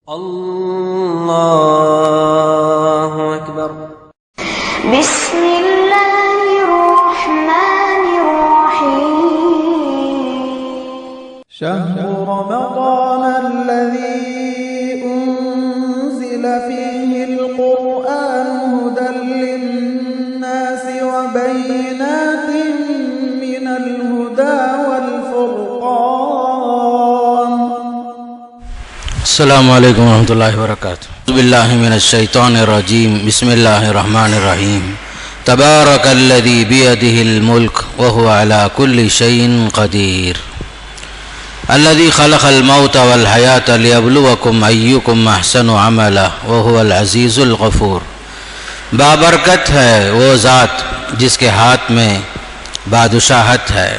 اللہ اکبر۔ بسم اللہ الرحمن الرحیم۔ شهر رمضان الذي أنزل فيه القرآن هدى للناس وبينات من الهدى والفرقان۔ السلام علیکم ورحمۃ اللہ وبرکاتہ۔ اعوذ باللہ من الشیطان الرجیم، بسم اللہ الرحمن الرحیم۔ تبارک الذی بیدہ الملک وہو علی کل شیء قدیر، الذی خلق الموت والحیاة لیبلوکم ایکم احسن عملا وہو العزیز الغفور۔ بابرکت ہے وہ ذات جس کے ہاتھ میں بادشاہت ہے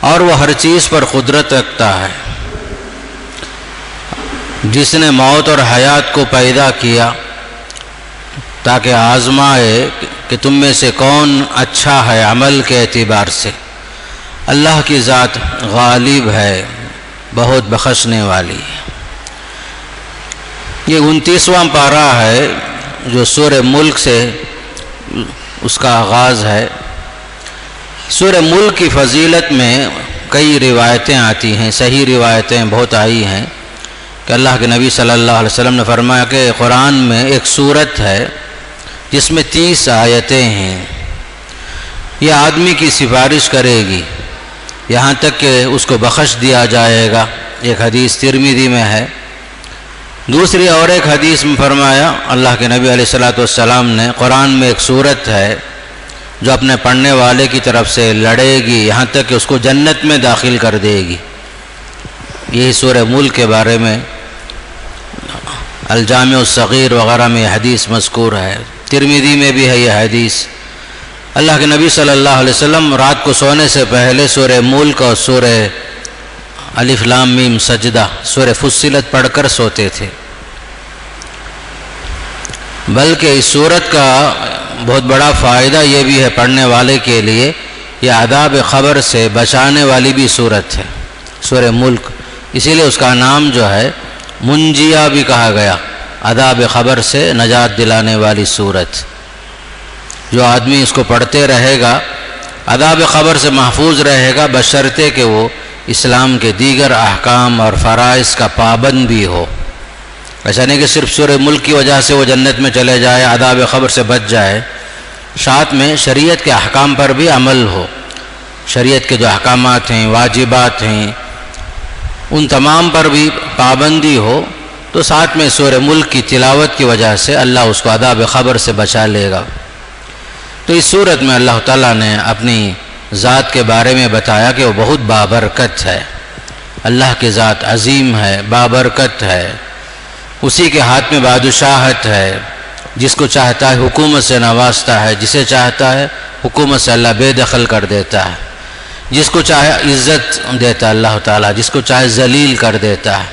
اور وہ ہر چیز پر قدرت رکھتا ہے، جس نے موت اور حیات کو پیدا کیا تاکہ آزمائے کہ تم میں سے کون اچھا ہے عمل کے اعتبار سے۔ اللہ کی ذات غالب ہے، بہت بخشنے والی ہے۔ یہ 29واں پارہ ہے جو سورہ ملک سے اس کا آغاز ہے۔ سورہ ملک کی فضیلت میں کئی روایتیں آتی ہیں، صحیح روایتیں بہت آئی ہیں کہ اللہ کے نبی صلی اللہ علیہ وسلم نے فرمایا کہ قرآن میں ایک سورت ہے جس میں 30 آیتیں ہیں، یہ آدمی کی سفارش کرے گی یہاں تک کہ اس کو بخش دیا جائے گا۔ ایک حدیث ترمذی میں ہے۔ دوسری اور ایک حدیث میں فرمایا اللہ کے نبی علیہ السلام نے، قرآن میں ایک سورت ہے جو اپنے پڑھنے والے کی طرف سے لڑے گی یہاں تک کہ اس کو جنت میں داخل کر دے گی۔ یہی سورہ ملک کے بارے میں الجامع الصغیر وغیرہ میں یہ حدیث مذکور ہے، ترمذی میں بھی ہے یہ حدیث۔ اللہ کے نبی صلی اللہ علیہ وسلم رات کو سونے سے پہلے سورہ ملک اور سورہ الف لام میم سجدہ، سورہ فصلت پڑھ کر سوتے تھے۔ بلکہ اس سورت کا بہت بڑا فائدہ یہ بھی ہے پڑھنے والے کے لیے، یہ عذاب قبر سے بچانے والی بھی سورت ہے سورہ ملک، اسی لیے اس کا نام جو ہے منجیہ بھی کہا گیا، عذاب قبر سے نجات دلانے والی سورت۔ جو آدمی اس کو پڑھتے رہے گا عذاب قبر سے محفوظ رہے گا، بشرطے کہ وہ اسلام کے دیگر احکام اور فرائض کا پابند بھی ہو۔ ایسا نہیں کہ صرف سورہ ملک کی وجہ سے وہ جنت میں چلے جائے، عذاب قبر سے بچ جائے، ساتھ میں شریعت کے احکام پر بھی عمل ہو، شریعت کے جو احکامات ہیں، واجبات ہیں، ان تمام پر بھی پابندی ہو، تو ساتھ میں سورہ ملک کی تلاوت کی وجہ سے اللہ اس کو عذاب قبر سے بچا لے گا۔ تو اس صورت میں اللہ تعالیٰ نے اپنی ذات کے بارے میں بتایا کہ وہ بہت بابرکت ہے، اللہ کی ذات عظیم ہے، بابرکت ہے، اسی کے ہاتھ میں بادشاہت ہے، جس کو چاہتا ہے حکومت سے نوازتا ہے، جسے چاہتا ہے حکومت سے اللہ بے دخل کر دیتا ہے، جس کو چاہے عزت دیتا اللہ تعالیٰ، جس کو چاہے ذلیل کر دیتا ہے۔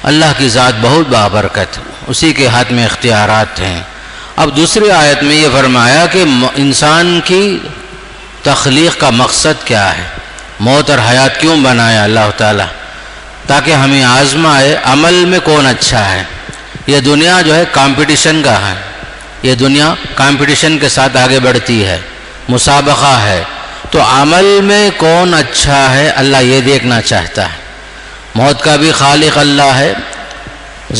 اللہ کی ذات بہت بابرکت، اسی کے ہاتھ میں اختیارات ہیں۔ اب دوسری آیت میں یہ فرمایا کہ انسان کی تخلیق کا مقصد کیا ہے، موت اور حیات کیوں بنایا اللہ تعالیٰ؟ تاکہ ہمیں آزمائے عمل میں کون اچھا ہے۔ یہ دنیا جو ہے کمپٹیشن کا ہے، یہ دنیا کمپٹیشن کے ساتھ آگے بڑھتی ہے، مسابقہ ہے، تو عمل میں کون اچھا ہے اللہ یہ دیکھنا چاہتا ہے۔ موت کا بھی خالق اللہ ہے،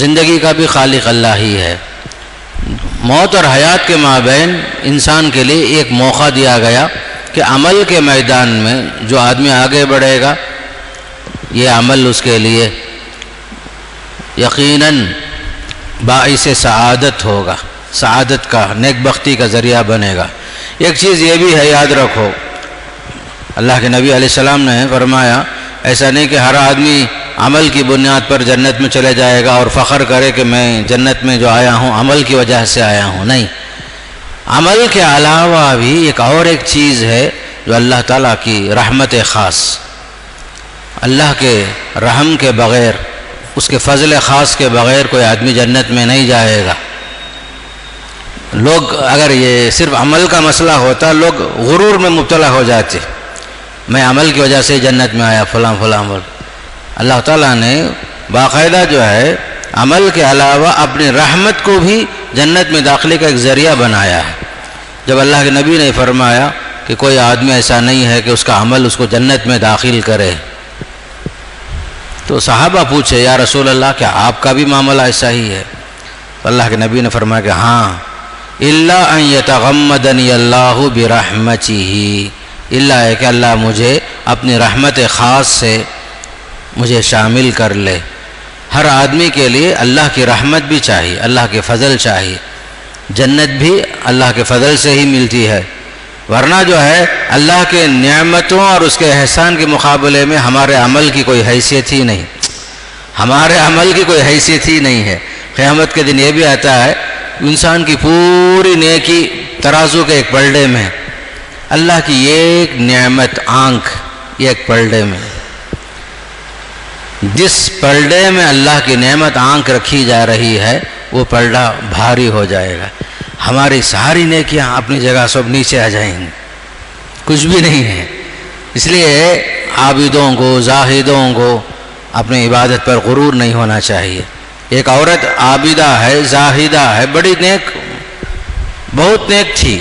زندگی کا بھی خالق اللہ ہی ہے۔ موت اور حیات کے مابین انسان کے لیے ایک موقع دیا گیا کہ عمل کے میدان میں جو آدمی آگے بڑھے گا، یہ عمل اس کے لیے یقیناً باعث سعادت ہوگا، سعادت کا، نیک بختی کا ذریعہ بنے گا۔ ایک چیز یہ بھی ہے، یاد رکھو، اللہ کے نبی علیہ السلام نے فرمایا ایسا نہیں کہ ہر آدمی عمل کی بنیاد پر جنت میں چلے جائے گا اور فخر کرے کہ میں جنت میں جو آیا ہوں عمل کی وجہ سے آیا ہوں، نہیں۔ عمل کے علاوہ بھی ایک چیز ہے جو اللہ تعالیٰ کی رحمت خاص، اللہ کے رحم کے بغیر، اس کے فضل خاص کے بغیر کوئی آدمی جنت میں نہیں جائے گا۔ لوگ اگر یہ صرف عمل کا مسئلہ ہوتا، لوگ غرور میں مبتلا ہو جاتے، میں عمل کی وجہ سے جنت میں آیا فلاں فلاں۔ اللہ تعالیٰ نے باقاعدہ جو ہے عمل کے علاوہ اپنی رحمت کو بھی جنت میں داخلے کا ایک ذریعہ بنایا ہے۔ جب اللہ کے نبی نے فرمایا کہ کوئی آدمی ایسا نہیں ہے کہ اس کا عمل اس کو جنت میں داخل کرے، تو صحابہ پوچھے یا رسول اللہ کیا آپ کا بھی معاملہ ایسا ہی ہے؟ تو اللہ کے نبی نے فرمایا کہ ہاں، الا ان یتغمدنی اللہ برحمتہ، اللہ ہے کہ اللہ مجھے اپنی رحمت خاص سے مجھے شامل کر لے۔ ہر آدمی کے لیے اللہ کی رحمت بھی چاہیے، اللہ کے فضل چاہیے، جنت بھی اللہ کے فضل سے ہی ملتی ہے، ورنہ جو ہے اللہ کے نعمتوں اور اس کے احسان کے مقابلے میں ہمارے عمل کی کوئی حیثیت ہی نہیں، ہمارے عمل کی کوئی حیثیت ہی نہیں ہے۔ قیامت کے دن یہ بھی آتا ہے انسان کی پوری نیکی ترازو کے ایک پلڑے میں، اللہ کی ایک نعمت آنکھ یہ ایک پلڑے میں، جس پلڑے میں اللہ کی نعمت آنکھ رکھی جا رہی ہے وہ پلڑا بھاری ہو جائے گا، ہماری ساری نیکیاں اپنی جگہ سب نیچے آ جائیں گی، کچھ بھی نہیں ہے۔ اس لیے عابدوں کو، زاہدوں کو اپنی عبادت پر غرور نہیں ہونا چاہیے۔ ایک عورت عابدہ ہے، زاہدہ ہے، بڑی نیک، بہت نیک تھی،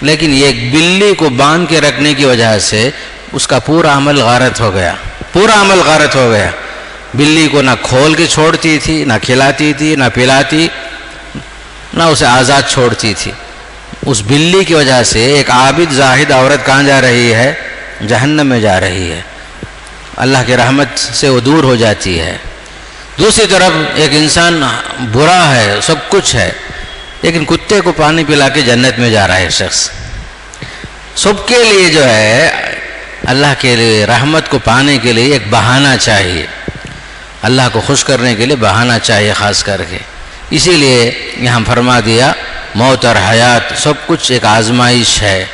لیکن یہ ایک بلی کو باندھ کے رکھنے کی وجہ سے اس کا پورا عمل غارت ہو گیا، پورا عمل غارت ہو گیا۔ بلی کو نہ کھول کے چھوڑتی تھی، نہ کھلاتی تھی، نہ پلاتی، نہ اسے آزاد چھوڑتی تھی۔ اس بلی کی وجہ سے ایک عابد زاہد عورت کہاں جا رہی ہے؟ جہنم میں جا رہی ہے، اللہ کی رحمت سے وہ دور ہو جاتی ہے۔ دوسری طرف ایک انسان برا ہے، سب کچھ ہے، لیکن کتے کو پانی پلا کے جنت میں جا رہا ہے شخص۔ سب کے لیے جو ہے اللہ کے لیے رحمت کو پانے کے لیے ایک بہانہ چاہیے، اللہ کو خوش کرنے کے لیے بہانہ چاہیے خاص کر کے۔ اسی لیے یہاں فرما دیا موت اور حیات سب کچھ ایک آزمائش ہے،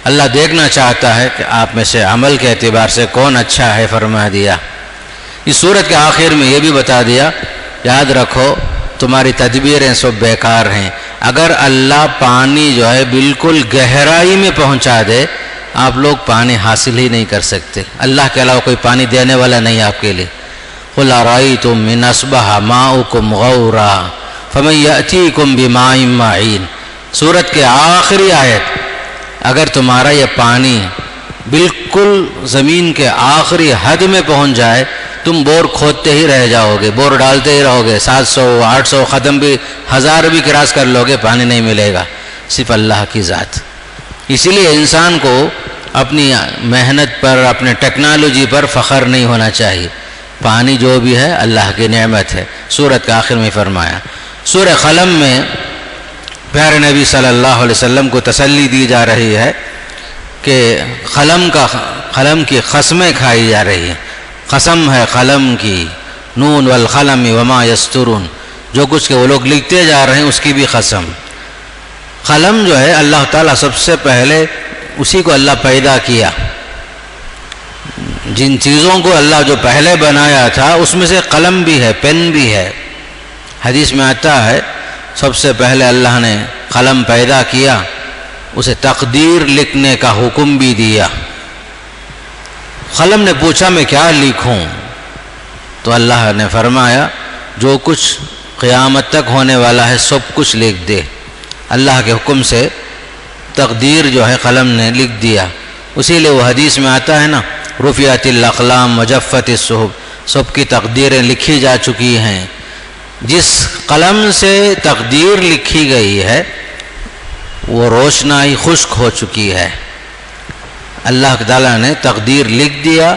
اللہ دیکھنا چاہتا ہے کہ آپ میں سے عمل کے اعتبار سے کون اچھا ہے، فرما دیا۔ اس صورت کے آخر میں یہ بھی بتا دیا یاد رکھو تمہاری تدبیریں سب بیکار ہیں۔ اگر اللہ پانی جو ہے بالکل گہرائی میں پہنچا دے، آپ لوگ پانی حاصل ہی نہیں کر سکتے، اللہ کے علاوہ کوئی پانی دینے والا نہیں آپ کے لیے۔ قُلْ أَرَأَيْتُم إِنْ أَصْبَحَ مَاؤُكُمْ غَوْرًا فَمَن يَأْتِيكُم بِمَاءٍ مَّعِينٍ۔ سورت کے آخری آیت، اگر تمہارا یہ پانی بالکل زمین کے آخری حد میں پہنچ جائے، تم بور کھودتے ہی رہ جاؤ گے، بور ڈالتے ہی رہو گے، 700 800 ختم بھی 1000 بھی کراس کر لو گے، پانی نہیں ملے گا، صرف اللہ کی ذات۔ اسی لیے انسان کو اپنی محنت پر، اپنے ٹیکنالوجی پر فخر نہیں ہونا چاہیے، پانی جو بھی ہے اللہ کی نعمت ہے۔ سورت کے آخر میں فرمایا۔ سورہ قلم میں پیارے نبی صلی اللہ علیہ وسلم کو تسلی دی جا رہی ہے کہ قلم کی قسمیں کھائی جا رہی ہیں، قسم ہے قلم کی، نون والقلم وما یسطرون، جو کچھ کہ وہ لوگ لکھتے جا رہے ہیں اس کی بھی قسم۔ قلم جو ہے اللہ تعالیٰ سب سے پہلے اسی کو اللہ پیدا کیا، جن چیزوں کو اللہ جو پہلے بنایا تھا اس میں سے قلم بھی ہے، پین بھی ہے۔ حدیث میں آتا ہے سب سے پہلے اللہ نے قلم پیدا کیا، اسے تقدیر لکھنے کا حکم بھی دیا۔ قلم نے پوچھا میں کیا لکھوں؟ تو اللہ نے فرمایا جو کچھ قیامت تک ہونے والا ہے سب کچھ لکھ دے۔ اللہ کے حکم سے تقدیر جو ہے قلم نے لکھ دیا۔ اسی لیے وہ حدیث میں آتا ہے نا، رفعت الاقلام وجفت الصحف، سب کی تقدیریں لکھی جا چکی ہیں۔ جس قلم سے تقدیر لکھی گئی ہے وہ روشنائی خشک ہو چکی ہے، اللہ تعالیٰ نے تقدیر لکھ دیا،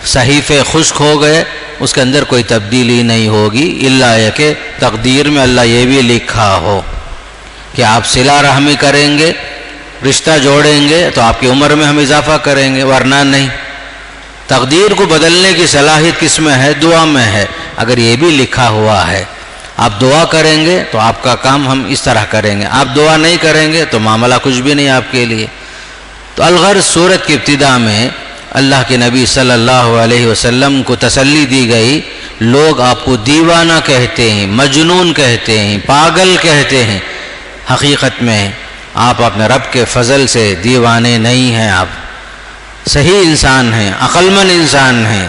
صحیفے خشک ہو گئے، اس کے اندر کوئی تبدیلی نہیں ہوگی، الا یہ کہ تقدیر میں اللہ یہ بھی لکھا ہو کہ آپ صلہ رحمی کریں گے، رشتہ جوڑیں گے تو آپ کی عمر میں ہم اضافہ کریں گے، ورنہ نہیں۔ تقدیر کو بدلنے کی صلاحیت کس میں ہے؟ دعا میں ہے۔ اگر یہ بھی لکھا ہوا ہے آپ دعا کریں گے تو آپ کا کام ہم اس طرح کریں گے، آپ دعا نہیں کریں گے تو معاملہ کچھ بھی نہیں آپ کے لیے۔ تو الغرض سورت کی ابتدا میں اللہ کے نبی صلی اللہ علیہ وسلم کو تسلی دی گئی، لوگ آپ کو دیوانہ کہتے ہیں، مجنون کہتے ہیں، پاگل کہتے ہیں، حقیقت میں آپ اپنے رب کے فضل سے دیوانے نہیں ہیں، آپ صحیح انسان ہیں، عقل مند انسان ہیں،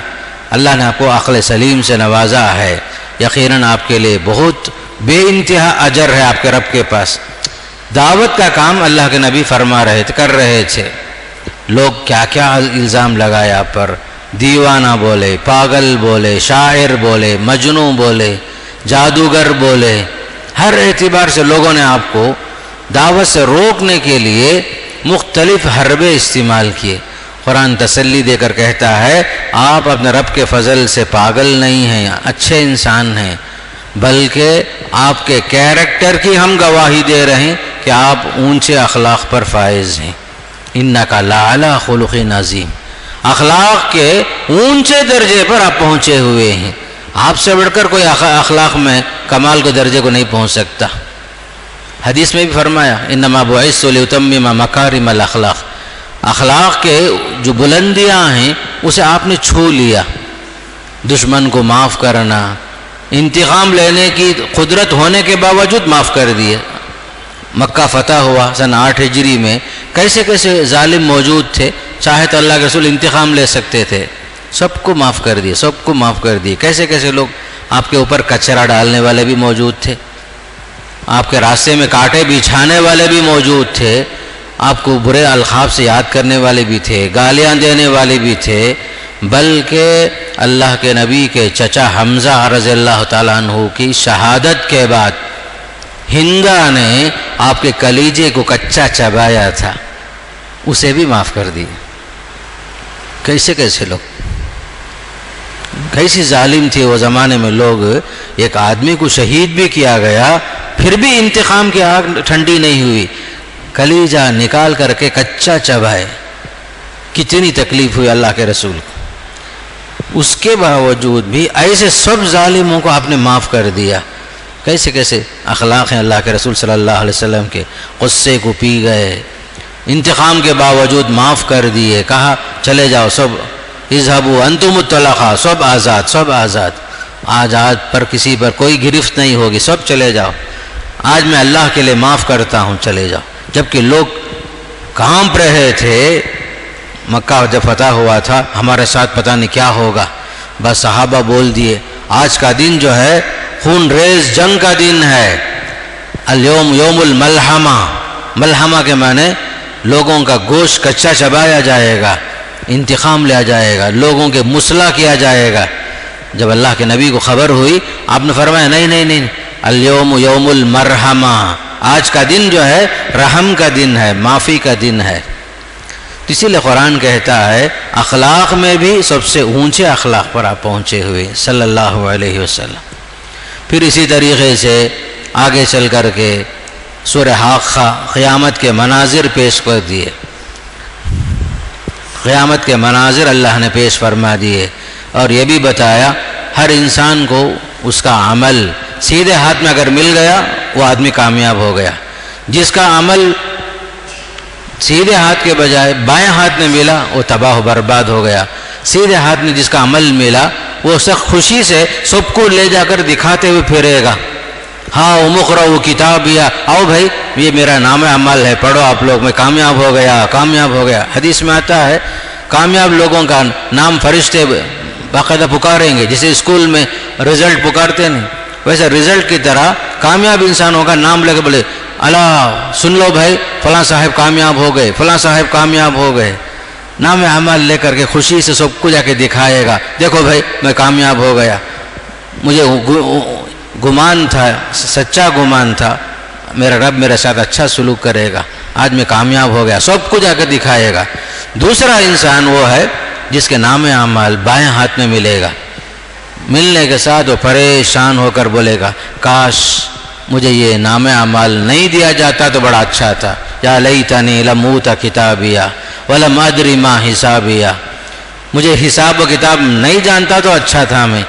اللہ نے آپ کو عقل سلیم سے نوازا ہے۔ یقیناً آپ کے لیے بہت بے انتہا اجر ہے آپ کے رب کے پاس۔ دعوت کا کام اللہ کے نبی کر رہے تھے، لوگ کیا کیا الزام لگائے آپ پر، دیوانہ بولے، پاگل بولے، شاعر بولے، مجنوں بولے، جادوگر بولے، ہر اعتبار سے لوگوں نے آپ کو دعوت سے روکنے کے لیے مختلف حربے استعمال کیے۔ قرآن تسلی دے کر کہتا ہے آپ اپنے رب کے فضل سے پاگل نہیں ہیں، اچھے انسان ہیں، بلکہ آپ کے کیریکٹر کی ہم گواہی دے رہے ہیں کہ آپ اونچے اخلاق پر فائز ہیں۔ انک لعلی خلق عظیم، اخلاق کے اونچے درجے پر آپ پہنچے ہوئے ہیں، آپ سے بڑھ کر کوئی اخلاق میں کمال کے درجے کو نہیں پہنچ سکتا۔ حدیث میں بھی فرمایا انما بعثت لاتمم مکارم الاخلاق، اخلاق کے جو بلندیاں ہیں اسے آپ نے چھو لیا، دشمن کو معاف کرنا، انتقام لینے کی قدرت ہونے کے باوجود معاف کر دیے۔ مکہ فتح ہوا سن 8 ہجری میں، کیسے کیسے ظالم موجود تھے، چاہے تو اللہ کے رسول انتقام لے سکتے تھے، سب کو معاف کر دیے، سب کو معاف کر دیے۔ کیسے کیسے لوگ آپ کے اوپر کچرا ڈالنے والے بھی موجود تھے، آپ کے راستے میں کانٹے بچھانے والے بھی موجود تھے، آپ کو برے القاب سے یاد کرنے والے بھی تھے، گالیاں دینے والے بھی تھے، بلکہ اللہ کے نبی کے چچا حمزہ رضی اللہ تعالیٰ عنہ کی شہادت کے بعد ہندا نے آپ کے کلیجے کو کچا چبایا تھا، اسے بھی معاف کر دی۔ کیسے کیسے لوگ، کیسی ظالم تھے وہ زمانے میں لوگ، ایک آدمی کو شہید بھی کیا گیا پھر بھی انتقام کی آگ ٹھنڈی نہیں ہوئی، کلیجہ نکال کر کے کچا چبائے۔ کتنی تکلیف ہوئی اللہ کے رسول کو، اس کے باوجود بھی ایسے سب ظالموں کو آپ نے معاف کر دیا۔ کیسے کیسے اخلاق ہیں اللہ کے رسول صلی اللہ علیہ وسلم کے، غصے کو پی گئے، انتقام کے باوجود معاف کر دیے، کہا چلے جاؤ سب، اذهبوا انتم الطلقاء، سب آزاد، سب آزاد، آج پر کسی پر کوئی گرفت نہیں ہوگی، سب چلے جاؤ، آج میں اللہ کے لیے معاف کرتا ہوں، چلے جاؤ۔ جبکہ لوگ کانپ رہے تھے، مکہ جب فتح ہوا تھا ہمارے ساتھ پتہ نہیں کیا ہوگا، بس صحابہ بول دیے آج کا دن جو ہے خون ریز جنگ کا دن ہے، اليوم یوم الملحمہ، ملحمہ کے معنی لوگوں کا گوشت کچا چبایا جائے گا، انتقام لیا جائے گا، لوگوں کے مسلح کیا جائے گا۔ جب اللہ کے نبی کو خبر ہوئی آپ نے فرمایا نہیں نہیں نہیں، اليوم یوم المرحمہ، آج کا دن جو ہے رحم کا دن ہے، معافی کا دن ہے۔ اسی لیے قرآن کہتا ہے اخلاق میں بھی سب سے اونچے اخلاق پر آپ پہنچے ہوئے صلی اللہ علیہ وسلم۔ پھر اسی طریقے سے آگے چل کر کے سورہ حاقہ قیامت کے مناظر پیش کر دیے، قیامت کے مناظر اللہ نے پیش فرما دیے، اور یہ بھی بتایا ہر انسان کو اس کا عمل سیدھے ہاتھ میں اگر مل گیا وہ آدمی کامیاب ہو گیا، جس کا عمل سیدھے ہاتھ کے بجائے بائیں ہاتھ میں ملا وہ تباہ و برباد ہو گیا، سیدھے ہاتھ میں جس کا عمل ملا وہ سخت خوشی سے سب کو لے جا کر دکھاتے ہوئے پھرے گا، ہاں مقرؤ کتابیہ، آؤ بھائی یہ میرا نام عمل ہے، پڑھو آپ لوگ، میں کامیاب ہو گیا، کامیاب ہو گیا۔ حدیث میں آتا ہے کامیاب لوگوں کا نام فرشتے باقاعدہ پکاریں گے، جیسے اسکول میں رزلٹ پکارتے نہیں، ویسے رزلٹ کی طرح کامیاب انسانوں کا نام لے کے بولے اللہ سن لو بھائی فلاں صاحب کامیاب ہو گئے، فلاں صاحب کامیاب ہو گئے، نام عمل لے کر کے خوشی سے سب کو جا کے دکھائے گا، دیکھو بھائی میں کامیاب ہو گیا، مجھے گمان تھا، سچا گمان تھا میرا رب میرے ساتھ اچھا سلوک کرے گا، آج میں کامیاب ہو گیا، سب کو جا کے دکھائے گا۔ دوسرا انسان وہ ہے جس کے نام اعمال بائیں ہاتھ میں ملے گا، ملنے کے ساتھ وہ پریشان ہو کر بولے گا کاش مجھے یہ نام اعمال نہیں دیا جاتا تو بڑا اچھا تھا، یا لیتنی لم اوت کتابیہ ولم ادری ما حسابیہ، مجھے حساب و کتاب نہیں جانتا تو اچھا تھا، میں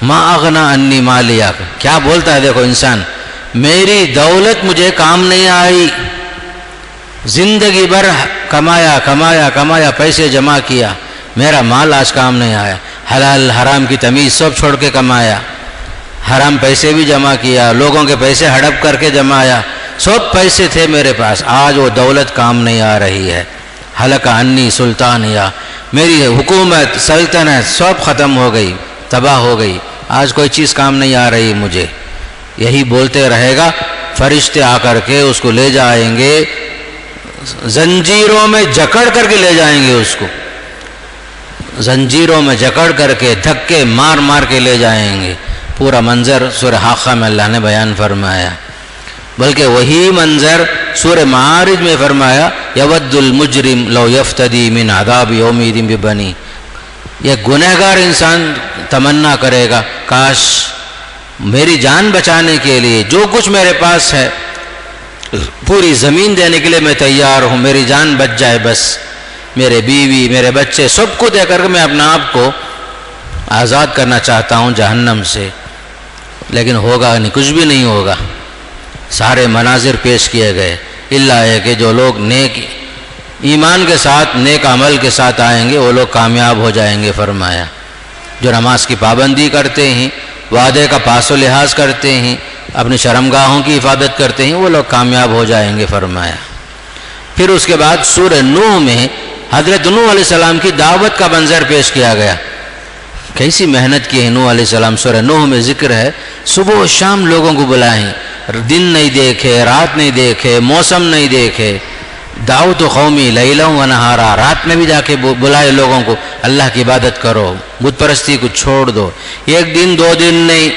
ما اغنی عنی مالیہ، کیا بولتا ہے دیکھو انسان، میری دولت مجھے کام نہیں آئی، زندگی بھر کمایا کمایا کمایا، پیسے جمع کیا، میرا مال آج کام نہیں آیا، حلال حرام کی تمیز سب چھوڑ کے کمایا، حرام پیسے بھی جمع کیا، لوگوں کے پیسے ہڑپ کر کے جمایا، سب پیسے تھے میرے پاس، آج وہ دولت کام نہیں آ رہی ہے، ہلک عنی سلطانیہ، میری حکومت سلطنت سب ختم ہو گئی، تباہ ہو گئی، آج کوئی چیز کام نہیں آ رہی مجھے، یہی بولتے رہے گا، فرشتے آ کر کے اس کو لے جائیں گے، زنجیروں میں جکڑ کر کے لے جائیں گے، اس کو زنجیروں میں جکڑ کر کے دھکے مار مار کے لے جائیں گے۔ پورا منظر سورہ حاقہ میں اللہ نے بیان فرمایا، بلکہ وہی منظر سورہ معارج میں فرمایا، یود المجرم لو یفتدی من عذاب یومئذ ببنی، یہ گنہگار انسان تمنا کرے گا، کاش میری جان بچانے کے لیے جو کچھ میرے پاس ہے پوری زمین دینے کے لیے میں تیار ہوں، میری جان بچ جائے، بس میرے بیوی میرے بچے سب کو دے کر کے میں اپنا آپ کو آزاد کرنا چاہتا ہوں جہنم سے، لیکن ہوگا نہیں، کچھ بھی نہیں ہوگا۔ سارے مناظر پیش کیے گئے، اللہ ہے کہ جو لوگ نیک ایمان کے ساتھ نیک عمل کے ساتھ آئیں گے وہ لوگ کامیاب ہو جائیں گے فرمایا۔ جو نماز کی پابندی کرتے ہیں، وعدے کا پاس و لحاظ کرتے ہیں، اپنی شرمگاہوں کی حفاظت کرتے ہیں، وہ لوگ کامیاب ہو جائیں گے فرمایا۔ پھر اس کے بعد سورہ نوح میں حضرت نوح علیہ السلام کی دعوت کا منظر پیش کیا گیا، کیسی محنت کی ہے نوح علیہ السلام۔ سورہ نوح میں ذکر ہے، صبح و شام لوگوں کو بلائیں، دن نہیں دیکھے، رات نہیں دیکھے، موسم نہیں دیکھے، دعوت قومی لیلا و نہارا، رات میں بھی جا کے بلائے لوگوں کو، اللہ کی عبادت کرو، بت پرستی کو چھوڑ دو۔ ایک دن دو دن نہیں،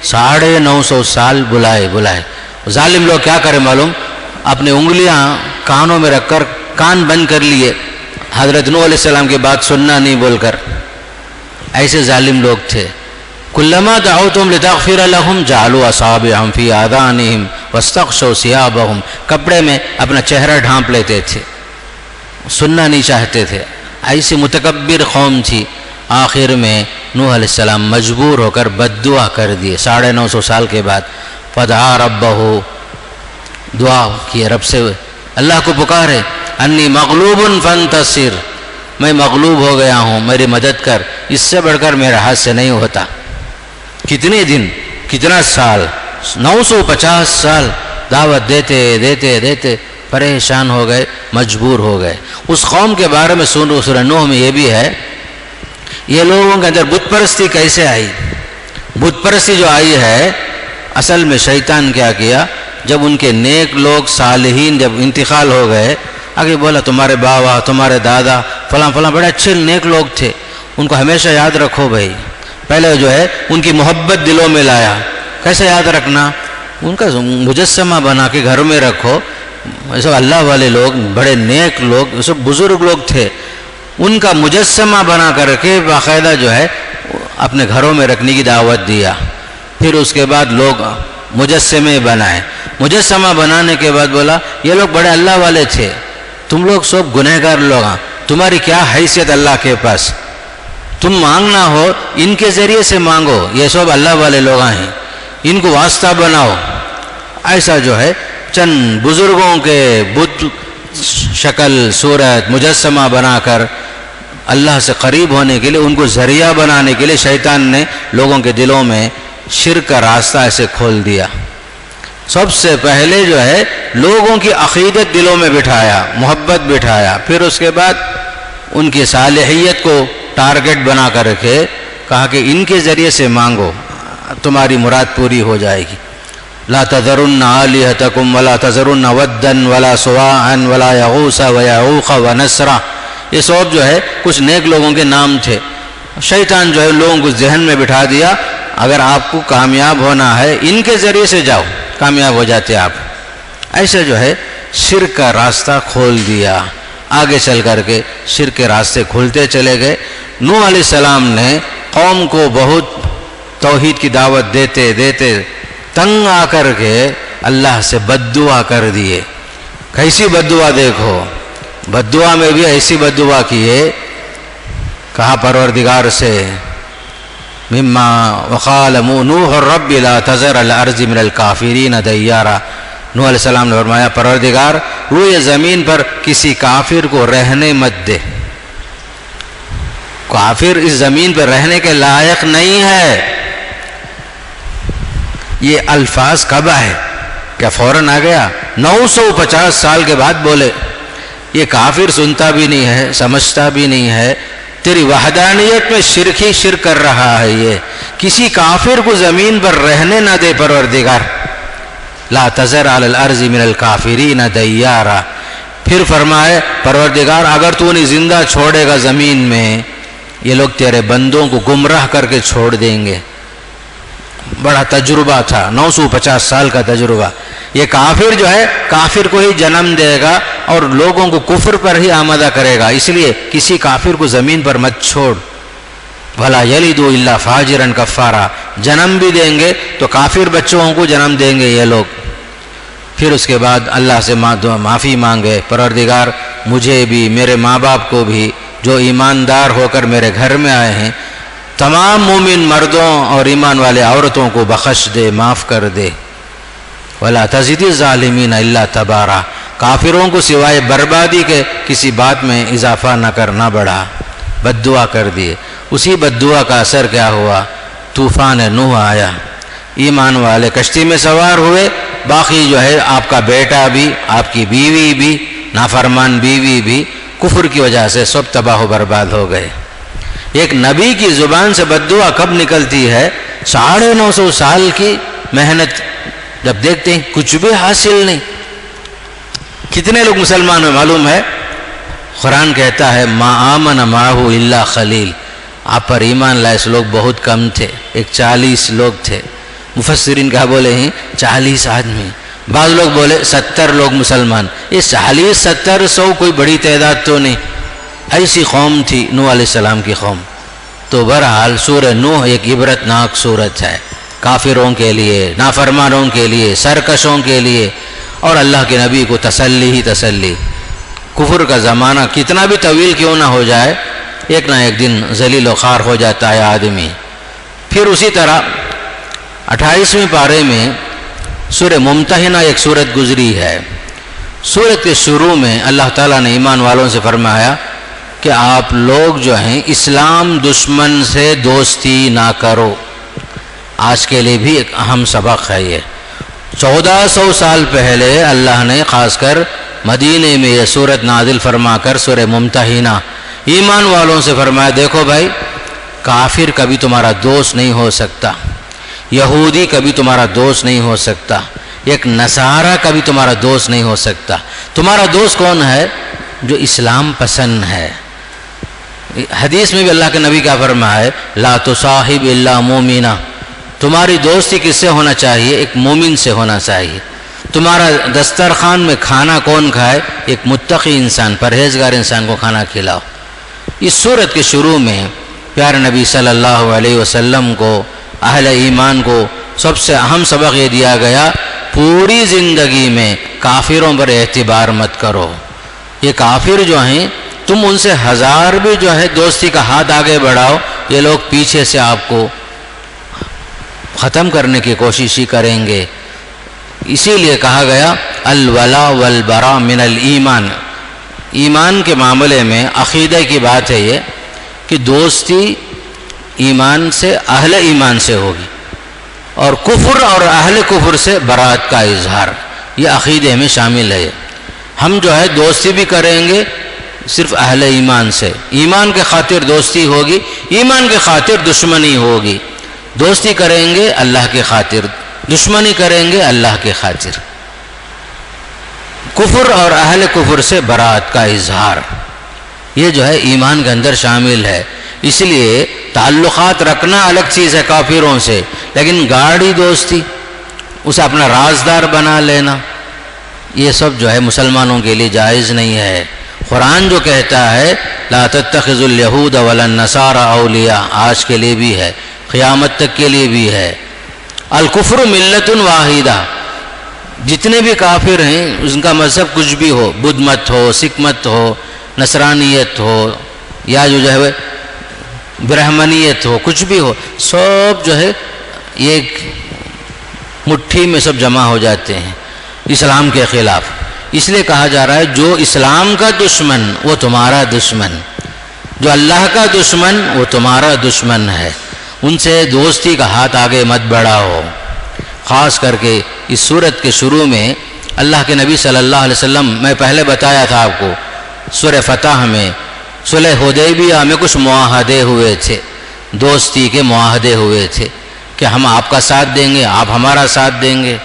950 سال بلائے۔ ظالم لوگ کیا کرے معلوم، اپنے انگلیاں کانوں میں رکھ کر کان بند کر لیے، حضرت نوح علیہ السلام کی بات سننا نہیں بول کر، ایسے ظالم لوگ تھے۔ کلما دعوتهم لتغفر لهم جعلوا اصابعهم في آذانهم واستغشوا ثيابهم، کپڑے میں اپنا چہرہ ڈھانپ لیتے تھے، سننا نہیں چاہتے تھے، ایسی متکبر قوم تھی۔ آخر میں نوح علیہ السلام مجبور ہو کر بد دعا کر دیے 950 سال کے بعد۔ فدعا ربہ، دعا کیے رب سے، اللہ کو پکارے، انی مغلوب فانتصر، میں مغلوب ہو گیا ہوں، میری مدد کر، اس سے بڑھ کر میرے ہاتھ سے نہیں ہوتا۔ کتنے دن، کتنا سال، 950 سال دعوت دیتے دیتے دیتے پریشان ہو گئے، مجبور ہو گئے۔ اس قوم کے بارے میں سورہ نوح میں یہ بھی ہے، یہ لوگوں کے اندر بت پرستی کیسے آئی۔ بت پرستی جو آئی ہے، اصل میں شیطان کیا کیا، جب ان کے نیک لوگ صالحین جب انتقال ہو گئے، آگے بولا تمہارے بابا تمہارے دادا فلاں فلاں بڑے اچھے نیک لوگ تھے، ان کو ہمیشہ یاد رکھو بھائی۔ پہلے جو ہے ان کی محبت دلوں میں لایا، کیسے یاد رکھنا، ان کا مجسمہ بنا کے گھر میں رکھو، یہ سب اللہ والے لوگ، بڑے نیک لوگ، یہ سب بزرگ لوگ تھے، ان کا مجسمہ بنا کر کے باقاعدہ جو ہے اپنے گھروں میں رکھنے کی دعوت دیا۔ پھر اس کے بعد لوگ مجسمے بنائے، مجسمہ بنانے کے بعد بولا یہ لوگ بڑے اللہ والے تھے، تم لوگ سب گنہگار لوگ ہیں، تمہاری کیا حیثیت اللہ کے پاس، تم مانگنا ہو ان کے ذریعے سے مانگو، یہ سب اللہ والے لوگ ہیں، ان کو واسطہ بناؤ۔ ایسا جو ہے چند بزرگوں کے بت شکل صورت مجسمہ بنا کر اللہ سے قریب ہونے کے لیے، ان کو ذریعہ بنانے کے لیے شیطان نے لوگوں کے دلوں میں شرک کا راستہ ایسے کھول دیا۔ سب سے پہلے جو ہے لوگوں کی عقیدت دلوں میں بٹھایا، محبت بٹھایا، پھر اس کے بعد ان کی صالحیت کو ٹارگٹ بنا کر رکھے، کہا کہ ان کے ذریعے سے مانگو تمہاری مراد پوری ہو جائے گی۔ لا تذرن آلہتکم ولا تذرن ودن ولا سواعا ولا یغوث ویعوق ونسرا، یہ سب جو ہے کچھ نیک لوگوں کے نام تھے۔ شیطان جو ہے لوگوں کو ذہن میں بٹھا دیا، اگر آپ کو کامیاب ہونا ہے ان کے ذریعے سے جاؤ، کامیاب ہو جاتے آپ۔ ایسے جو ہے شرک کا راستہ کھول دیا، آگے چل کر کے شرک کے راستے کھلتے چلے گئے۔ نوح علیہ السلام نے قوم کو بہت توحید کی دعوت دیتے دیتے تنگ آ کر کے اللہ سے بد دعا کر دیے۔ کیسی بد دعا دیکھو، بد دعا میں بھی ایسی بد دعا کیے، کہا پروردگار سے مما وقال نوح رب لا تذر الارض من الکافرین دیارا، نوح علیہ السلام نے فرمایا پروردگار روئے زمین پر کسی کافر کو رہنے مت دے، کافر اس زمین پر رہنے کے لائق نہیں ہے۔ یہ الفاظ کب آئے؟ کیا فوراً آ گیا؟ 950 سال کے بعد بولے۔ یہ کافر سنتا بھی نہیں ہے، سمجھتا بھی نہیں ہے، تیری وحدانیت میں شرک ہی شرک کر رہا ہے، کسی کافر کو زمین پر رہنے نہ دے پروردگار. لا تذر علی الارض من الکافرین دیارا. پھر فرمائے پروردگار اگر تو انہیں زندہ چھوڑے گا زمین میں، یہ لوگ تیرے بندوں کو گمراہ کر کے چھوڑ دیں گے. بڑا تجربہ تھا، 950 سال کا تجربہ. یہ کافر جو ہے کافر کو ہی جنم دے گا اور لوگوں کو کفر پر ہی آمادہ کرے گا، اس لیے کسی کافر کو زمین پر مت چھوڑ. بھلا یلدوا الا فاجرا کفارا. جنم بھی دیں گے تو کافر بچوں کو جنم دیں گے یہ لوگ. پھر اس کے بعد اللہ سے معافی مانگے، پروردگار مجھے بھی میرے ماں باپ کو بھی جو ایماندار ہو کر میرے گھر میں آئے ہیں، تمام مومن مردوں اور ایمان والے عورتوں کو بخش دے، معاف کر دے. وَلَا تَزِدِ الظَّالِمِينَ إِلَّا تَبَارًا. کافروں کو سوائے بربادی کے کسی بات میں اضافہ نہ کرنا بڑھا. بد دعا کر دیے. اسی بد دعا کا اثر کیا ہوا؟ طوفان نوح آیا، ایمان والے کشتی میں سوار ہوئے، باقی جو ہے آپ کا بیٹا بھی، آپ کی بیوی بھی، نافرمان بیوی بھی کفر کی وجہ سے سب تباہ و برباد ہو گئے. ایک نبی کی زبان سے بد دعا کب نکلتی ہے؟ 950 سال کی محنت جب دیکھتے ہیں کچھ بھی حاصل نہیں. کتنے لوگ مسلمان میں معلوم ہے؟ قرآن کہتا ہے ما آمن معہ الا خلیل. آپ پر ایمان لائے لوگ بہت کم تھے، 40 لوگ تھے. مفسرین کیا بولے ہیں؟ 40 آدمی. بعض لوگ بولے 70 لوگ مسلمان. یہ 40 70 100 کوئی بڑی تعداد تو نہیں. ایسی قوم تھی نوح علیہ السلام کی قوم. تو بہرحال سورہ نوح ایک عبرتناک سورت ہے کافروں کے لیے، نافرمانوں کے لیے، سرکشوں کے لیے، اور اللہ کے نبی کو تسلی ہی تسلی. کفر کا زمانہ کتنا بھی طویل کیوں نہ ہو جائے، ایک نہ ایک دن ذلیل و خوار ہو جاتا ہے آدمی. پھر اسی طرح 28ویں پارے میں سورہ ممتحنہ ایک سورت گزری ہے. سورت کے شروع میں اللہ تعالیٰ نے ایمان والوں سے فرمایا کہ آپ لوگ جو ہیں اسلام دشمن سے دوستی نہ کرو. آج کے لیے بھی ایک اہم سبق ہے یہ. 1400 سال پہلے اللہ نے خاص کر مدینے میں یہ سورت نازل فرما کر سورہ ممتحنہ ایمان والوں سے فرمایا دیکھو بھائی، کافر کبھی تمہارا دوست نہیں ہو سکتا، یہودی کبھی تمہارا دوست نہیں ہو سکتا، ایک نصارہ کبھی تمہارا دوست نہیں ہو سکتا. تمہارا دوست کون ہے؟ جو اسلام پسند ہے. حدیث میں بھی اللہ کے نبی کا فرمایا ہے لا تصاحب الا مومنا. تمہاری دوستی کس سے ہونا چاہیے؟ ایک مومن سے ہونا چاہیے. تمہارا دسترخوان میں کھانا کون کھائے؟ ایک متقی انسان، پرہیزگار انسان کو کھانا کھلاؤ. اس سورت کے شروع میں پیارے نبی صلی اللہ علیہ وسلم کو، اہل ایمان کو سب سے اہم سبق یہ دیا گیا پوری زندگی میں کافروں پر اعتبار مت کرو. یہ کافر جو ہیں تم ان سے 1000 بھی جو ہے دوستی کا ہاتھ آگے بڑھاؤ، یہ لوگ پیچھے سے آپ کو ختم کرنے کی کوشش ہی کریں گے. اسی لیے کہا گیا الولا والبرا من الایمان. ایمان کے معاملے میں عقیدہ کی بات ہے یہ کہ دوستی ایمان سے، اہل ایمان سے ہوگی، اور کفر اور اہل کفر سے برات کا اظہار، یہ عقیدے میں شامل ہے. ہم جو ہے دوستی بھی کریں گے صرف اہل ایمان سے. ایمان کے خاطر دوستی ہوگی، ایمان کے خاطر دشمنی ہوگی. دوستی کریں گے اللہ کے خاطر، دشمنی کریں گے اللہ کے خاطر. کفر اور اہل کفر سے برات کا اظہار، یہ جو ہے ایمان کے اندر شامل ہے. اس لیے تعلقات رکھنا الگ چیز ہے کافروں سے، لیکن گاڑی دوستی، اسے اپنا رازدار بنا لینا، یہ سب جو ہے مسلمانوں کے لیے جائز نہیں ہے. قرآن جو کہتا ہے لا تتخذوا الیہود ولا النصارى اولیاء، آج کے لیے بھی ہے، قیامت تک کے لیے بھی ہے. الکفر ملت واحدہ. جتنے بھی کافر ہیں ان کا مذہب کچھ بھی ہو، بدھ مت ہو، سکھ مت ہو، نصرانیت ہو، یا جو ہے برہمنیت ہو، کچھ بھی ہو، سب جو ہے ایک مٹھی میں سب جمع ہو جاتے ہیں اسلام کے خلاف. اس لیے کہا جا رہا ہے جو اسلام کا دشمن وہ تمہارا دشمن، جو اللہ کا دشمن وہ تمہارا دشمن ہے. ان سے دوستی کا ہاتھ آگے مت بڑھاؤ. خاص کر کے اس سورت کے شروع میں اللہ کے نبی صلی اللہ علیہ وسلم، میں پہلے بتایا تھا آپ کو، سورہ فتح میں صلح حدیبیہ میں کچھ معاہدے ہوئے تھے. دوستی کے معاہدے ہوئے تھے کہ ہم آپ کا ساتھ دیں گے، آپ ہمارا ساتھ دیں گے،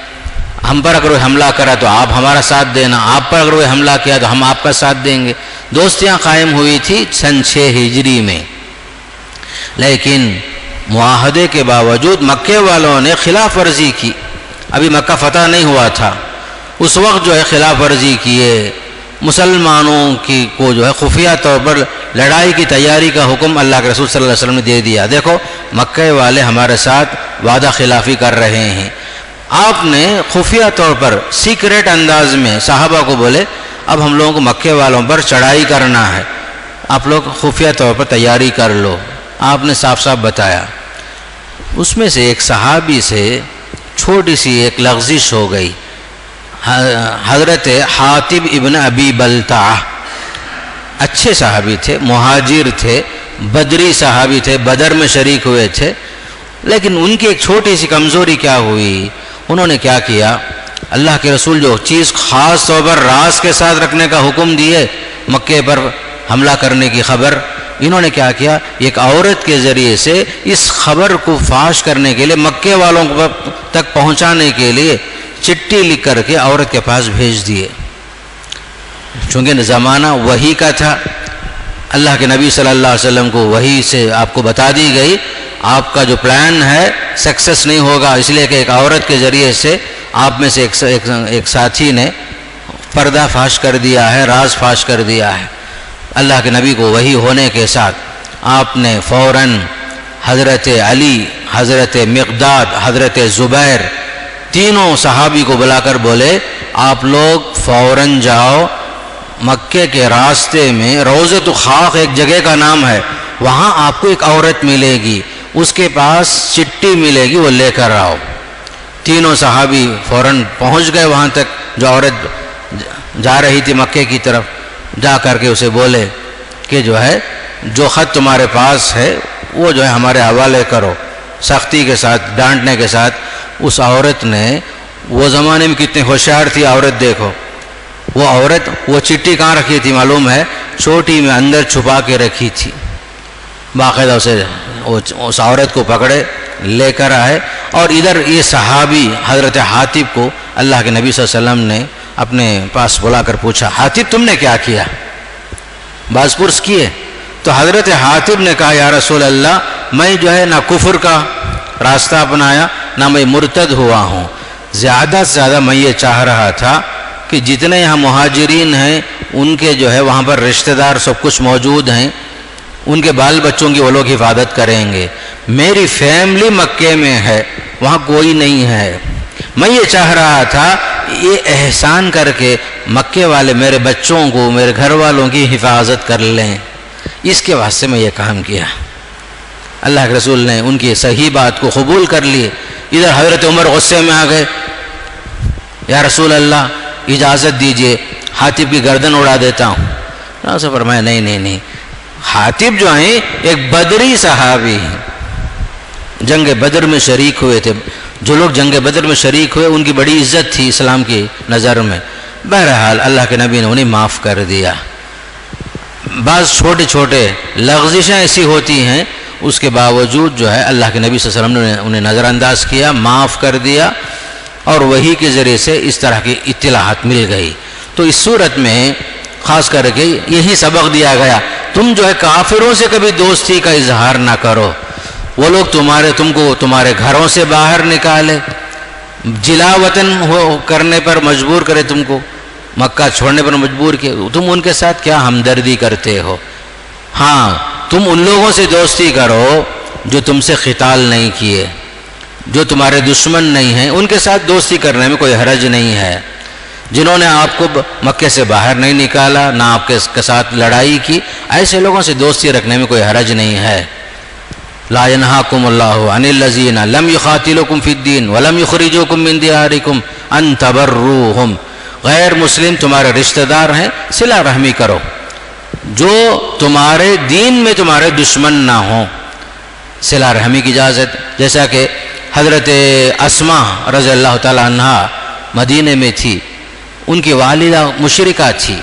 ہم پر اگر وہ حملہ کرا تو آپ ہمارا ساتھ دینا، آپ پر اگر وہ حملہ کیا تو ہم آپ کا ساتھ دیں گے۔ دوستیاں قائم ہوئی تھی سن 6 ہجری میں، لیکن معاہدے کے باوجود مکے والوں نے خلاف ورزی کی۔ ابھی مکہ فتح نہیں ہوا تھا، اس وقت جو ہے خلاف ورزی کیے، مسلمانوں کی کو جو ہے خفیہ طور پر لڑائی کی تیاری کا حکم اللہ کے رسول صلی اللہ علیہ وسلم نے دے دیا۔ دیکھو مکے والے ہمارے ساتھ وعدہ خلافی کر رہے ہیں، آپ نے خفیہ طور پر سیکریٹ انداز میں صحابہ کو بولے اب ہم لوگوں کو مکے والوں پر چڑھائی کرنا ہے، آپ لوگ خفیہ طور پر تیاری کر لو۔ آپ نے صاف صاف بتایا۔ اس میں سے ایک صحابی سے چھوٹی سی ایک لغزش ہو گئی۔ حضرت حاطب ابن ابی بلتعہ اچھے صحابی تھے، مہاجر تھے، بدری صحابی تھے، بدر میں شریک ہوئے تھے، لیکن ان کی ایک چھوٹی سی کمزوری کیا ہوئی، انہوں نے کیا کیا، اللہ کے رسول جو چیز خاص طور پر راز کے ساتھ رکھنے کا حکم دیے، مکے پر حملہ کرنے کی خبر، انہوں نے کیا کیا، ایک عورت کے ذریعے سے اس خبر کو فاش کرنے کے لیے، مکے والوں تک پہنچانے کے لیے چٹھی لکھ کر کے عورت کے پاس بھیج دیے۔ چونکہ زمانہ وحی کا تھا، اللہ کے نبی صلی اللہ علیہ وسلم کو وحی سے آپ کو بتا دی گئی آپ کا جو پلان ہے سکسیس نہیں ہوگا، اس لیے کہ ایک عورت کے ذریعے سے آپ میں سے ایک ساتھی نے پردہ فاش کر دیا ہے، راز فاش کر دیا ہے۔ اللہ کے نبی کو وحی ہونے کے ساتھ آپ نے فوراً حضرت علی، حضرت مقداد، حضرت زبیر، تینوں صحابی کو بلا کر بولے آپ لوگ فوراً جاؤ، مکے کے راستے میں روضۃ خاق ایک جگہ کا نام ہے، وہاں آپ کو ایک عورت ملے گی، اس کے پاس چٹھی ملے گی، وہ لے کر آؤ۔ تینوں صحابی فوراً پہنچ گئے وہاں تک، جو عورت جا رہی تھی مکے کی طرف، جا کر کے اسے بولے کہ جو ہے جو خط تمہارے پاس ہے وہ جو ہے ہمارے حوالے کرو، سختی کے ساتھ، ڈانٹنے کے ساتھ۔ اس عورت نے، وہ زمانے میں کتنی ہوشیار تھی عورت، دیکھو وہ عورت، وہ چٹھی کہاں رکھی تھی معلوم ہے، چوٹی میں اندر چھپا کے رکھی تھی۔ باقاعدہ اسے اس عورت کو پکڑے لے کر آئے، اور ادھر یہ صحابی حضرت حاطب کو اللہ کے نبی صلی اللہ علیہ وسلم نے اپنے پاس بلا کر پوچھا حاطب تم نے کیا کیا، باز پرس کیے تو حضرت حاطب نے کہا یا رسول اللہ میں جو ہے نہ کفر کا راستہ اپنایا نہ میں مرتد ہوا ہوں، زیادہ سے زیادہ میں یہ چاہ رہا تھا کہ جتنے یہاں مہاجرین ہیں ان کے جو ہے وہاں پر رشتہ دار سب کچھ موجود ہیں، ان کے بال بچوں کی وہ لوگ حفاظت کریں گے، میری فیملی مکے میں ہے وہاں کوئی نہیں ہے، میں یہ چاہ رہا تھا یہ احسان کر کے مکے والے میرے بچوں کو، میرے گھر والوں کی حفاظت کر لیں، اس کے واسطے میں یہ کام کیا۔ اللہ کے رسول نے ان کی صحیح بات کو قبول کر لیے۔ ادھر حضرت عمر غصے میں آ گئے، یا رسول اللہ اجازت دیجئے حاطب کی گردن اڑا دیتا ہوں۔ اسے فرمایا نہیں، حاطب جو ہیں ایک بدری صحابی ہیں، جنگ بدر میں شریک ہوئے تھے، جو لوگ جنگ بدر میں شریک ہوئے ان کی بڑی عزت تھی اسلام کی نظر میں۔ بہرحال اللہ کے نبی نے انہیں معاف کر دیا۔ بعض چھوٹے چھوٹے لغزشیں ایسی ہوتی ہیں، اس کے باوجود جو ہے اللہ کے نبی صلی اللہ علیہ وسلم نے انہیں نظر انداز کیا، معاف کر دیا، اور وحی کے ذریعے سے اس طرح کی اطلاعات مل گئی۔ تو اس صورت میں خاص کر کے یہی سبق دیا گیا، تم جو ہے کافروں سے کبھی دوستی کا اظہار نہ کرو، وہ لوگ تم کو تمہارے گھروں سے باہر نکالے، جلا وطن کرنے پر مجبور کرے، تم کو مکہ چھوڑنے پر مجبور کیے، تم ان کے ساتھ کیا ہمدردی کرتے ہو؟ ہاں تم ان لوگوں سے دوستی کرو جو تم سے قتال نہیں کیے، جو تمہارے دشمن نہیں ہیں، ان کے ساتھ دوستی کرنے میں کوئی حرج نہیں ہے۔ جنہوں نے آپ کو مکے سے باہر نہیں نکالا، نہ آپ کے ساتھ لڑائی کی، ایسے لوگوں سے دوستی رکھنے میں کوئی حرج نہیں ہے۔ لا ينهاكم الله عن الذين لم يقاتلوكم في الدين ولم يخرجوكم من دياركم ان تبروهم، غیر مسلم تمہارے رشتہ دار ہیں، صلہ رحمی کرو، جو تمہارے دین میں تمہارے دشمن نہ ہوں، صلہ رحمی کی اجازت۔ جیسا کہ حضرت اسماء رضی اللہ تعالی عنہا مدینے میں تھی، ان کی والدہ مشرکہ تھی،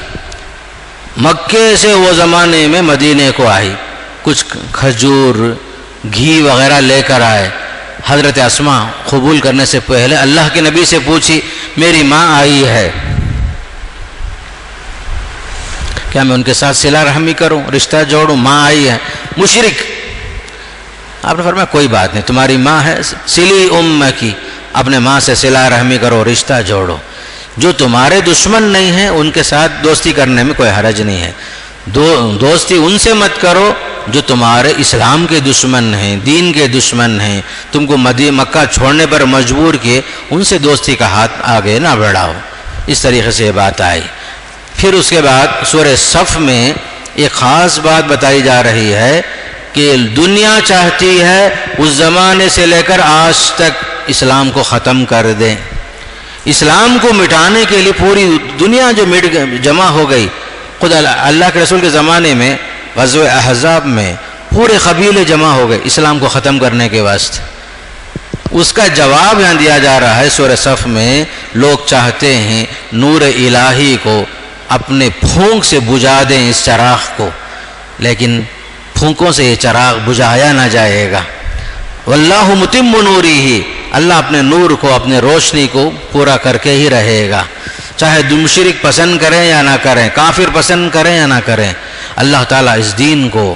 مکے سے وہ زمانے میں مدینے کو آئی، کچھ کھجور گھی وغیرہ لے کر آئے. حضرت اسماء قبول کرنے سے پہلے اللہ کے نبی سے پوچھی میری ماں آئی ہے، کیا میں ان کے ساتھ صلہ رحمی کروں، رشتہ جوڑوں؟ ماں آئی ہے. مشرک. آپ نے فرمایا کوئی بات نہیں، تمہاری ماں ہے، صلی امکی، اپنے ماں سے صلہ رحمی کرو، رشتہ جوڑو. جو تمہارے دشمن نہیں ہیں ان کے ساتھ دوستی کرنے میں کوئی حرج نہیں ہے. دوستی ان سے مت کرو جو تمہارے اسلام کے دشمن ہیں، دین کے دشمن ہیں، تم کو مکہ چھوڑنے پر مجبور کیے، ان سے دوستی کا ہاتھ آگے نہ بڑھاؤ. اس طریقے سے یہ بات آئی. پھر اس کے بعد سورہ صف میں ایک خاص بات بتائی جا رہی ہے کہ دنیا چاہتی ہے اس زمانے سے لے کر آج تک اسلام کو ختم کر دیں. اسلام کو مٹانے کے لیے پوری دنیا جو جمع ہو گئی. خود اللہ کے رسول کے زمانے میں غزوہ احزاب میں پورے قبیلے جمع ہو گئے اسلام کو ختم کرنے کے واسطے. اس کا جواب یہاں دیا جا رہا ہے سورہ صف میں. لوگ چاہتے ہیں نور الہی کو اپنے پھونک سے بجھا دیں اس چراغ کو، لیکن پھونکوں سے یہ چراغ بجھایا نہ جائے گا. واللہ متم نورہ، اللہ اپنے نور کو، اپنے روشنی کو پورا کر کے ہی رہے گا، چاہے مشرک پسند کریں یا نہ کریں، کافر پسند کریں یا نہ کریں. اللہ تعالیٰ اس دین کو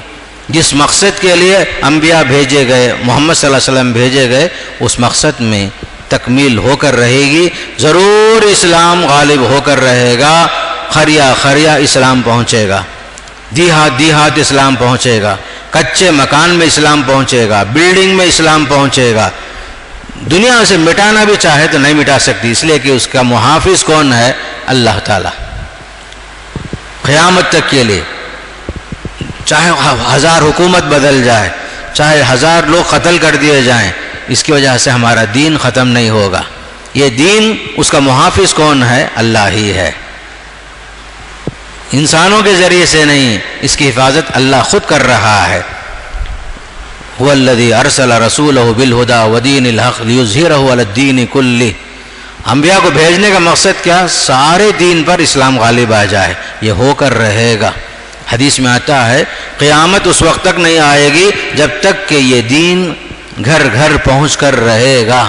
جس مقصد کے لیے انبیاء بھیجے گئے، محمد صلی اللہ علیہ وسلم بھیجے گئے، اس مقصد میں تکمیل ہو کر رہے گی. ضرور اسلام غالب ہو کر رہے گا. خریا خریا اسلام پہنچے گا، دیہات دیہات اسلام پہنچے گا، کچے مکان میں اسلام پہنچے گا، بلڈنگ میں اسلام پہنچے گا. دنیا سے مٹانا بھی چاہے تو نہیں مٹا سکتی، اس لیے کہ اس کا محافظ کون ہے؟ اللہ تعالیٰ. قیامت تک کے لیے چاہے 1000 حکومت بدل جائے، چاہے 1000 لوگ قتل کر دیے جائیں، اس کی وجہ سے ہمارا دین ختم نہیں ہوگا. یہ دین، اس کا محافظ کون ہے؟ اللہ ہی ہے. انسانوں کے ذریعے سے نہیں، اس کی حفاظت اللہ خود کر رہا ہے. هو الذي ارسل رسوله بالهدى ودين الحق ليظهره على الدين كله. انبیاء کو بھیجنے کا مقصد کیا؟ سارے دین پر اسلام غالب آ جائے. یہ ہو کر رہے گا. حدیث میں آتا ہے قیامت اس وقت تک نہیں آئے گی جب تک کہ یہ دین گھر گھر پہنچ کر رہے گا.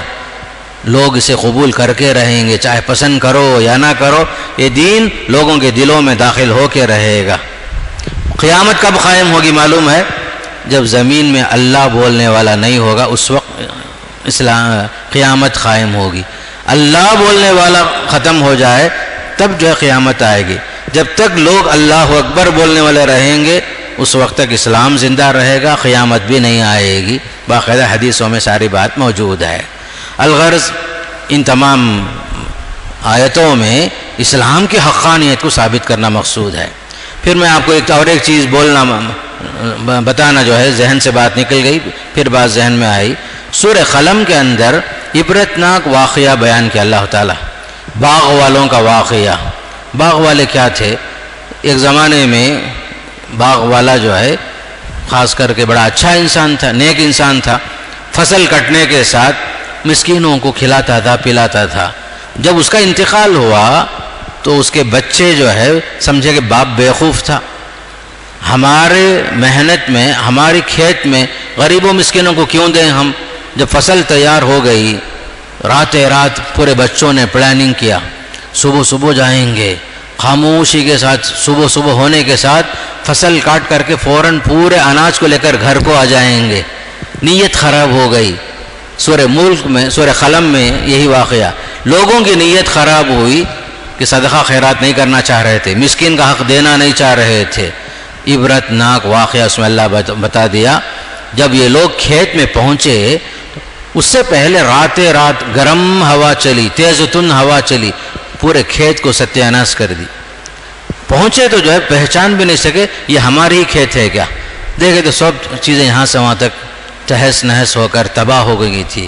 لوگ اسے قبول کر کے رہیں گے، چاہے پسند کرو یا نہ کرو. یہ دین لوگوں کے دلوں میں داخل ہو کے رہے گا. قیامت کب قائم ہوگی معلوم ہے؟ جب زمین میں اللہ بولنے والا نہیں ہوگا، اس وقت قیامت قائم ہوگی. اللہ بولنے والا ختم ہو جائے تب جو ہے قیامت آئے گی. جب تک لوگ اللہ اکبر بولنے والے رہیں گے اس وقت تک اسلام زندہ رہے گا، قیامت بھی نہیں آئے گی. باقاعدہ حدیثوں میں ساری بات موجود ہے. الغرض ان تمام آیتوں میں اسلام کی حقانیت کو ثابت کرنا مقصود ہے. پھر میں آپ کو ایک چیز بتانا جو ہے ذہن سے بات نکل گئی، پھر بات ذہن میں آئی. سورہ قلم کے اندر عبرتناک واقعہ بیان کیا اللہ تعالیٰ. باغ والوں کا واقعہ. باغ والے کیا تھے؟ ایک زمانے میں باغ والا جو ہے خاص کر کے بڑا اچھا انسان تھا، نیک انسان تھا. فصل کٹنے کے ساتھ مسکینوں کو کھلاتا تھا، پلاتا تھا. جب اس کا انتقال ہوا تو اس کے بچے جو ہے سمجھے کہ باپ بیوقوف تھا. ہمارے محنت میں، ہماری کھیت میں غریبوں مسکینوں کو کیوں دیں ہم؟ جب فصل تیار ہو گئی، رات پورے بچوں نے پلاننگ کیا، صبح جائیں گے خاموشی کے ساتھ. صبح ہونے کے ساتھ فصل کاٹ کر کے فوراً پورے اناج کو لے کر گھر کو آ جائیں گے. نیت خراب ہو گئی. سورہ ملک میں، سورہ قلم میں یہی واقعہ. لوگوں کی نیت خراب ہوئی کہ صدقہ خیرات نہیں کرنا چاہ رہے تھے، مسکین کا حق دینا نہیں چاہ رہے تھے. عبرتناک واقعہ اس میں اللہ بتا دیا. جب یہ لوگ کھیت میں پہنچے اس سے پہلے رات گرم ہوا چلی، تیز تن ہوا چلی، پورے کھیت کو ستیہ ناش کر دی. پہنچے تو جو ہے پہچان بھی نہیں سکے یہ ہماری ہی کھیت ہے کیا. دیکھے تو سب چیزیں یہاں سے وہاں تک تہس نہس ہو کر تباہ ہو گئی تھی.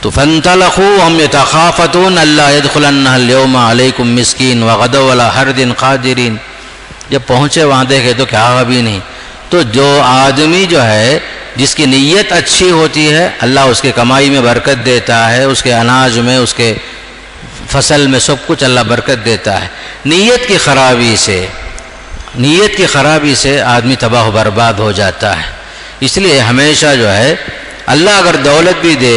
تو فانطلقوا هم يتخافتون الا يدخلنها اليوم عليكم مسكين وغدوا على حرد قادرين. جب پہنچے وہاں دیکھے تو کیا بھی نہیں. تو جو آدمی جو ہے جس کی نیت اچھی ہوتی ہے اللہ اس کے کمائی میں برکت دیتا ہے، اس کے اناج میں، اس کے فصل میں، سب کچھ اللہ برکت دیتا ہے. نیت کی خرابی سے آدمی تباہ و برباد ہو جاتا ہے. اس لیے ہمیشہ جو ہے اللہ اگر دولت بھی دے،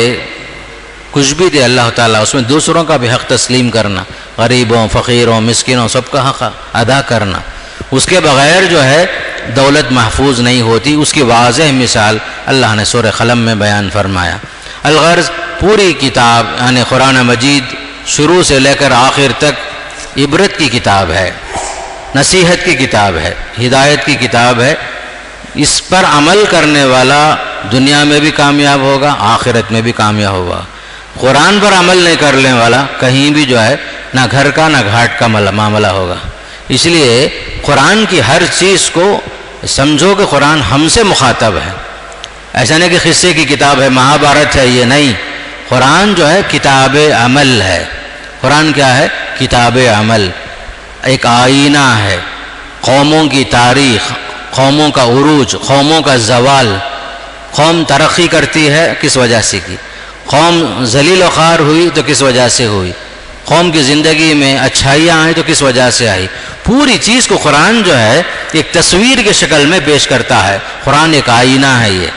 کچھ بھی دے اللہ تعالیٰ، اس میں دوسروں کا بھی حق تسلیم کرنا، غریبوں، فقیروں، مسکینوں سب کا حق ادا کرنا. اس کے بغیر جو ہے دولت محفوظ نہیں ہوتی. اس کی واضح مثال اللہ نے سورہ قلم میں بیان فرمایا. الغرض پوری کتاب یعنی قرآن مجید شروع سے لے کر آخر تک عبرت کی کتاب ہے، نصیحت کی کتاب ہے، ہدایت کی کتاب ہے. اس پر عمل کرنے والا دنیا میں بھی کامیاب ہوگا، آخرت میں بھی کامیاب ہوگا. قرآن پر عمل نہیں کرنے والا کہیں بھی جو ہے نہ گھر کا نہ گھاٹ کا معاملہ ہوگا. اس لیے قرآن کی ہر چیز کو سمجھو کہ قرآن ہم سے مخاطب ہے. ایسا نہیں کہ قصے کی کتاب ہے، مہابھارت ہے، یہ نہیں. قرآن جو ہے کتاب عمل ہے. قرآن کیا ہے؟ کتاب عمل. ایک آئینہ ہے. قوموں کی تاریخ، قوموں کا عروج، قوموں کا زوال. قوم ترقی کرتی ہے کس وجہ سے کی؟ قوم ذلیل و خوار ہوئی تو کس وجہ سے ہوئی؟ قوم کی زندگی میں اچھائیاں آئیں تو کس وجہ سے آئی؟ پوری چیز کو قرآن جو ہے ایک تصویر کی شکل میں پیش کرتا ہے. قرآن ایک آئینہ ہے یہ.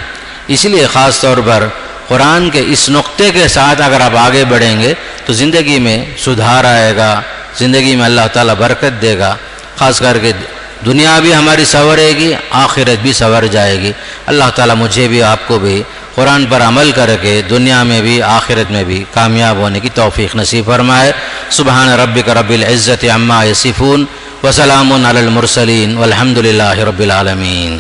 اس لیے خاص طور پر قرآن کے اس نقطے کے ساتھ اگر آپ آگے بڑھیں گے تو زندگی میں سدھار آئے گا، زندگی میں اللہ تعالیٰ برکت دے گا. خاص کر کے دنیا بھی ہماری سنورے گی، آخرت بھی سنور جائے گی. اللہ تعالیٰ مجھے بھی آپ کو بھی قرآن پر عمل کر کے دنیا میں بھی آخرت میں بھی کامیاب ہونے کی توفیق نصیب فرمائے. سبحان ربک رب العزت عما یصفون وسلام علی المرسلین والحمد للہ رب العالمین.